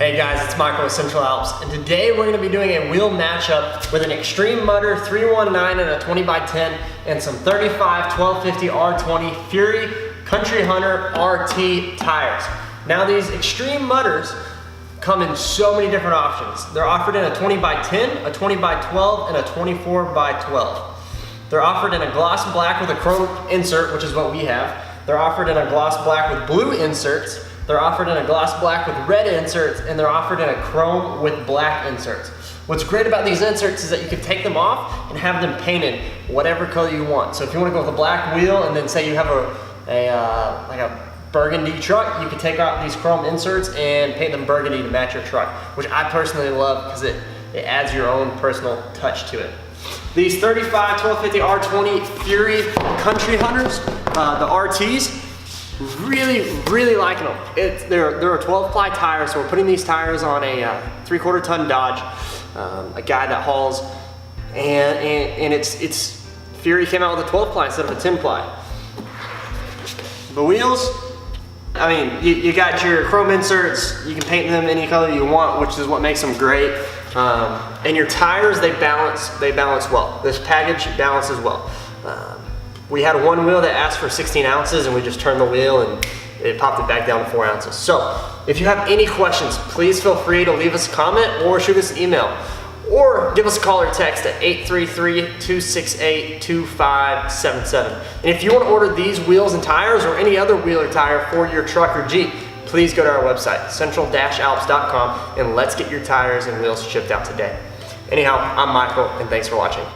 Hey guys, it's Michael with Central Alps, and today we're going to be doing a wheel matchup with an Xtreme Mudder 319 and a 20x10 and some 35 1250 R20 Fury Country Hunter RT tires. Now these Xtreme Mudders come in so many different options. They're offered in a 20x10, a 20x12, and a 24x12. They're offered in a gloss black with a chrome insert, which is what we have. They're offered in a gloss black with blue inserts. They're offered in a gloss black with red inserts, and they're offered in a chrome with black inserts. What's great about these inserts is that you can take them off and have them painted whatever color you want. So if you want to go with a black wheel and then say you have like a burgundy truck, you can take out these chrome inserts and paint them burgundy to match your truck, which I personally love because it adds your own personal touch to it. These 35 1250 R20 Fury Country Hunters, the RTs, really liking them. They're a 12-ply tire, so we're putting these tires on a 3/4 ton Dodge, a guy that hauls, and it's Fury came out with a 12-ply instead of a 10-ply. The wheels, I mean, you got your chrome inserts. You can paint them any color you want, which is what makes them great. And your tires, they balance well. This package balances well. We had one wheel that asked for 16 ounces, and we just turned the wheel and it popped it back down to 4 ounces. So if you have any questions, please feel free to leave us a comment or shoot us an email, or give us a call or text at 833-268-2577. And if you want to order these wheels and tires or any other wheel or tire for your truck or Jeep, please go to our website, central-alps.com, and let's get your tires and wheels shipped out today. Anyhow, I'm Michael, and thanks for watching.